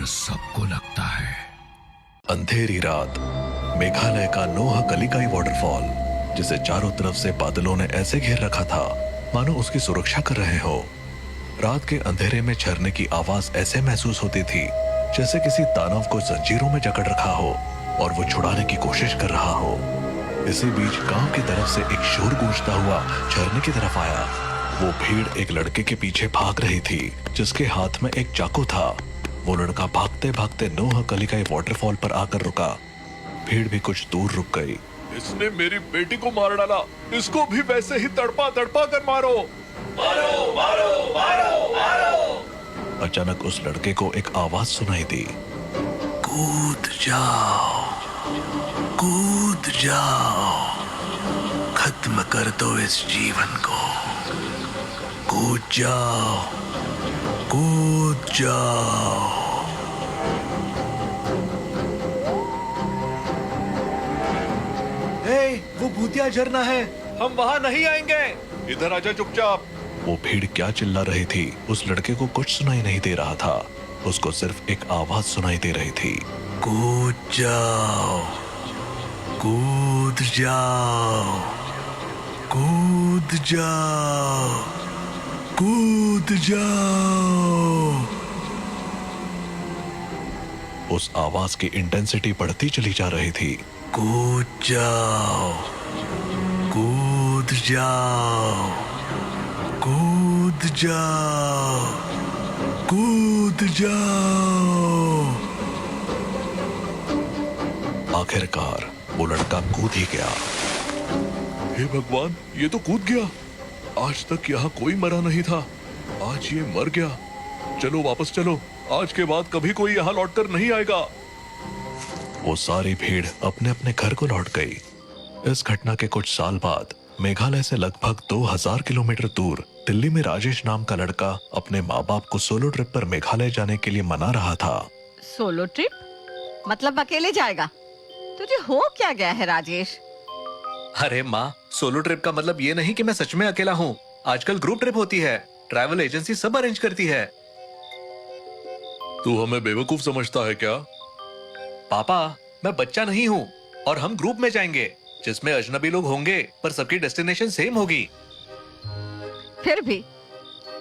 सबको लगता है। अंधेरी रात, मेघालय का नोह कलिकाई वाटरफॉल, जिसे चारों तरफ से बादलों ने ऐसे घेर रखा था मानो उसकी सुरक्षा कर रहे हो। रात के अंधेरे में झरने की आवाज ऐसे महसूस होती थी जैसे किसी दानव को जंजीरों में जकड़ रखा हो और वो छुड़ाने की कोशिश कर रहा हो। इसी बीच गांव की तरफ से एक शोर गूंजता हुआ झरने की तरफ आया। वो भीड़ एक लड़के के पीछे भाग रही थी जिसके हाथ में एक चाकू था। वो लड़का भागते भागते नोह कलिकाई वाटरफॉल पर आकर रुका। भीड़ भी कुछ दूर रुक गई। इसने मेरी बेटी को मार डाला, इसको भी वैसे ही तड़पा तड़पा कर मारो। मारो मारो मारो मारो। अचानक उस लड़के को एक आवाज सुनाई दी, कूद जाओ, कूद जाओ, खत्म कर दो इस जीवन को, कूद जाओ, कूद जाओ। वो भूतिया झरना है, हम वहाँ नहीं आएंगे। इधर आजा चुपचाप। वो भीड़ क्या चिल्ला रही थी उस लड़के को कुछ सुनाई नहीं दे रहा था। उसको सिर्फ एक आवाज सुनाई दे रही थी, कूद जाओ, कूद जाओ, कूद जाओ, कूद जाओ। उस आवाज की इंटेंसिटी बढ़ती चली जा रही थी। कूद जाओ, कूद जाओ, कूद जाओ, कूद जाओ। आखिरकार वो लड़का कूद ही गया। हे भगवान, ये तो कूद गया। आज तक यहाँ कोई मरा नहीं था, आज ये मर गया। चलो वापस चलो, आज के बाद कभी कोई यहाँ लौटकर नहीं आएगा। वो सारी भीड़ अपने अपने घर को लौट गई। इस घटना के कुछ साल बाद मेघालय से लगभग 2000 किलोमीटर दूर दिल्ली में राजेश नाम का लड़का अपने माँ बाप को सोलो ट्रिप पर मेघालय जाने के लिए मना रहा था। सोलो ट्रिप मतलब अकेले जाएगा? तुझे हो क्या गया है राजेश? अरे माँ, सोलो ट्रिप का मतलब ये नहीं कि मैं सच में अकेला हूँ। आजकल ग्रुप ट्रिप होती है, ट्रैवल एजेंसी सब अरेंज करती है। तू हमें बेवकूफ समझता है क्या? पापा, मैं बच्चा नहीं हूँ और हम ग्रुप में जाएंगे जिसमें अजनबी लोग होंगे पर सबकी डेस्टिनेशन सेम होगी। फिर भी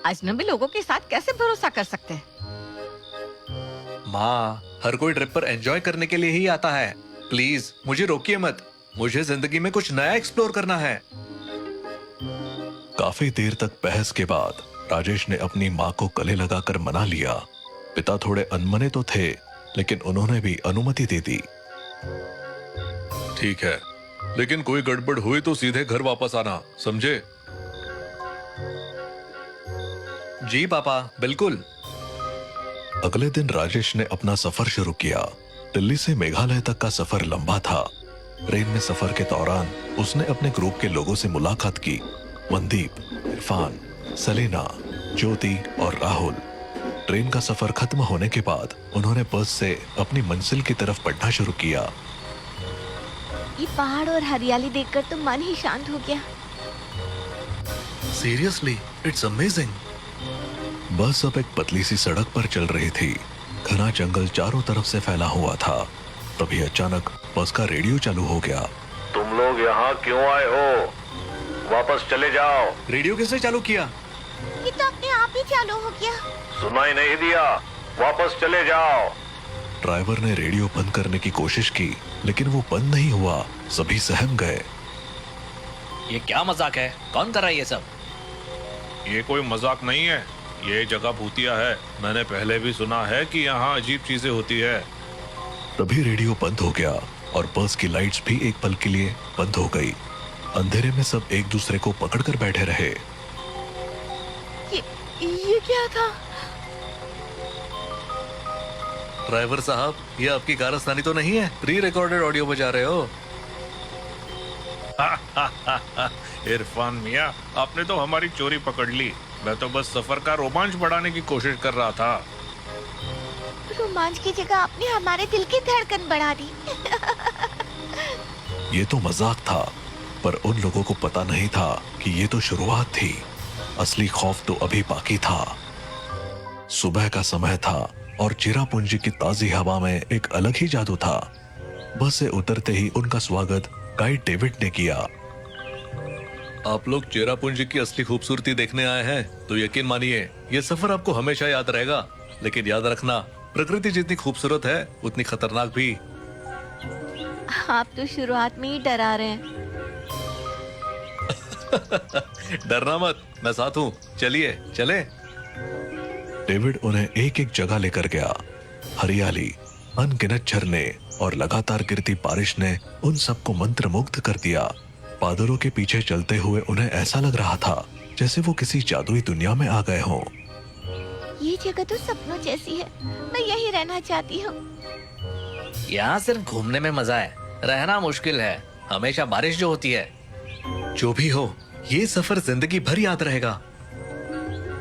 अजनबी लोगों के साथ कैसे भरोसा कर सकते हैं? माँ, हर कोई ट्रिप पर एंजॉय करने के लिए ही आता है। प्लीज मुझे रोकिए मत, मुझे जिंदगी में कुछ नया एक्सप्लोर करना है। काफी देर तक बहस के बाद राजेश ने अपनी माँ को गले लगाकर मना लिया। पिता थोड़े अनमने तो थे लेकिन उन्होंने भी अनुमति दे दी। ठीक है, लेकिन कोई गड़बड़ हुई तो सीधे घर वापस आना, समझे? जी पापा, बिल्कुल। अगले दिन राजेश ने अपना सफर शुरू किया। दिल्ली से मेघालय तक का सफर लंबा था। ट्रेन में सफर के दौरान उसने अपने ग्रुप के लोगों से मुलाकात की। मनदीप, इरफान, सलीना, ज्योति और राहुल। ट्रेन का सफर खत्म होने के बाद उन्होंने बस से अपनी मंजिल की तरफ बढ़ना शुरू किया। ये पहाड़ और हरियाली देखकर तो मन ही शांत हो गया। Seriously, it's amazing. बस अब एक पतली सी सड़क पर चल रही थी। घना जंगल चारों तरफ से फैला हुआ था। तभी अचानक बस का रेडियो चालू हो गया। तुम लोग यहाँ क्यों आए हो? वापस चले जाओ। रेडियो किसने चालू किया? ये तो अपने आप ही चालू हो गया। सुनाई नहीं दिया? वापस चले जाओ। ड्राइवर ने रेडियो बंद करने की कोशिश की लेकिन वो बंद नहीं हुआ। सभी सहम गए। ये क्या मजाक है? कौन कर रहा है ये सब? ये कोई मजाक नहीं है, ये जगह भूतिया है। मैंने पहले भी सुना है कि यहाँ अजीब चीजें होती है। तभी रेडियो बंद हो गया और बस की लाइट्स भी एक पल के लिए बंद हो गई। अंधेरे में सब एक दूसरे को पकड़कर बैठे रहे। ये क्या था? ड्राइवर साहब, ये आपकी कारस्तानी तो नहीं है? प्री रिकॉर्डेड ऑडियो बजा रहे हो? इरफान मियां, आपने तो हमारी चोरी पकड़ ली। मैं तो बस सफर का रोमांच बढ़ाने की कोशिश कर रहा था। रोमांच की जगह आपने हमारे दिल की धड़कन बढ़ा दी। ये तो मजाक था, पर उन लोगों को पता नहीं था कि ये तो शुरुआत थी। असली खौफ तो अभी बाकी था। सुबह का समय था। और चिरापुंजी की ताजी हवा में एक अलग ही जादू था। बस से उतरते ही उनका स्वागत गाइड डेविड ने किया। आप लोग चेरापूंजी की असली खूबसूरती देखने आए हैं तो यकीन मानिए ये सफर आपको हमेशा याद रहेगा। लेकिन याद रखना, प्रकृति जितनी खूबसूरत है उतनी खतरनाक भी। आप तो शुरुआत में ही डरा रहे हैं। डरना मत, मैं साथ हूँ, चलिए चले। डेविड उन्हें एक एक जगह लेकर गया। हरियाली, अनगिनत झरने और लगातार गिरती बारिश ने उन सबको मंत्रमुग्ध कर दिया। बादलों के पीछे चलते हुए उन्हें ऐसा लग रहा था जैसे वो किसी जादुई दुनिया में आ गए हों। ये जगह तो सपनों जैसी है, मैं यही रहना चाहती हूँ। यहाँ सिर्फ घूमने में मजा है, रहना मुश्किल है। हमेशा बारिश जो होती है। जो भी हो, ये सफर जिंदगी भर याद रहेगा।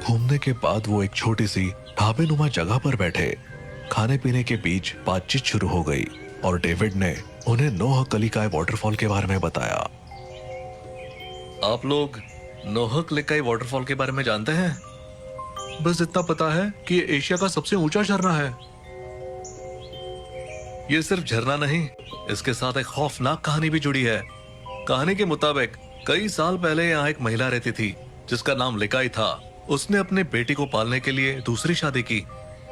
घूमने के बाद वो एक छोटी सी ढाबेनुमा जगह पर बैठे। खाने पीने के बीच बातचीत शुरू हो गई और डेविड ने उन्हें नोह कलिकाय वाटरफॉल के बारे में बताया। आप लोग नोहक लेकाई वाटरफॉल के बारे में जानते हैं? बस इतना पता है कि ये एशिया का सबसे ऊंचा झरना है। ये सिर्फ झरना नहीं, इसके साथ एक खौफनाक कहानी भी जुड़ी है। कहानी के मुताबिक कई साल पहले यहाँ एक महिला रहती थी जिसका नाम लिकाई था। उसने अपने बेटी को पालने के लिए दूसरी शादी की,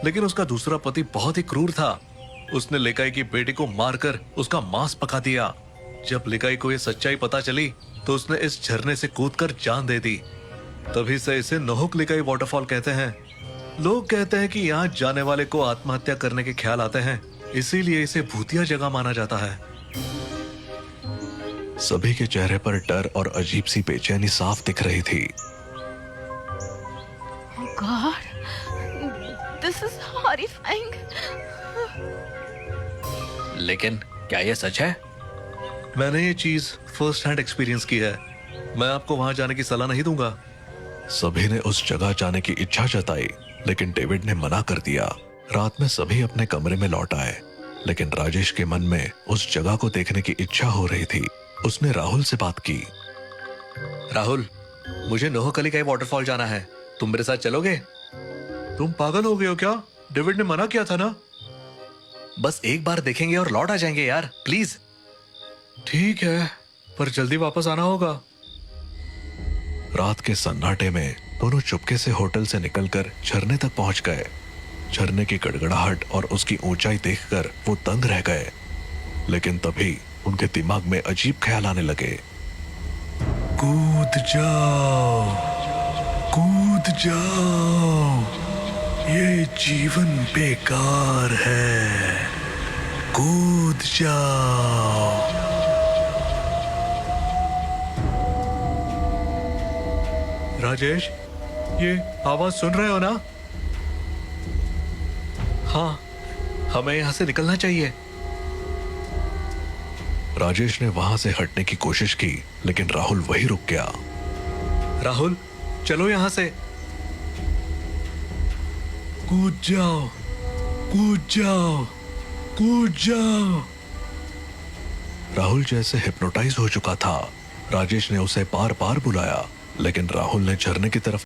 लेकिन उसका दूसरा पति बहुत ही क्रूर था। उसने लिकाई की बेटी को मारकर उसका मांस पका दिया। जब लिकाई को यह सच्चाई पता चली तो उसने इस झरने से कूदकर जान दे दी। तभी से इसे नोहक लिकाई वाटरफॉल कहते हैं। लोग कहते हैं कि यहाँ जाने वाले को आत्महत्या करने के ख्याल आते हैं, इसीलिए इसे भूतिया जगह माना जाता है। सभी के चेहरे पर डर और अजीब सी बेचैनी साफ दिख रही थी। Oh God, this is horrifying. लेकिन क्या ये सच है? मैंने ये चीज फर्स्ट हैंड एक्सपीरियंस की है। मैं आपको वहां जाने की सलाह नहीं दूंगा। सभी ने उस जगह जाने की इच्छा जताई, लेकिन डेविड ने मना कर दिया। रात में सभी अपने कमरे में लौट आए, लेकिन राजेश के मन में उस जगह को देखने की इच्छा हो रही थी। उसने राहुल से बात की। राहुल, मुझे नोहक कलिकाई वाटरफॉल जाना है, तुम मेरे साथ चलोगे? तुम पागल हो गए हो क्या? डेविड ने मना किया था ना। बस एक बार देखेंगे और लौट आ जाएंगे यार, प्लीज। ठीक है, पर जल्दी वापस आना होगा। रात के सन्नाटे में दोनों चुपके से होटल से निकलकर झरने तक पहुंच गए। झरने की गड़गड़ाहट और उसकी ऊंचाई देखकर वो दंग रह गए, लेकिन तभी उनके दिमाग में अजीब ख्याल आने लगे। कूद जाओ, कूद जाओ, ये जीवन बेकार है, कूद जाओ। राजेश, ये आवाज सुन रहे हो ना? हाँ, हमें यहाँ से निकलना चाहिए। राजेश ने वहां से हटने की कोशिश की, लेकिन राहुल वहीं रुक गया। राहुल, चलो यहाँ से। कूद जाओ, कूद जाओ, कूद जाओ। राहुल जैसे हिप्नोटाइज हो चुका था। राजेश ने उसे बार बार बुलाया, लेकिन राहुल ने झरने की तरफ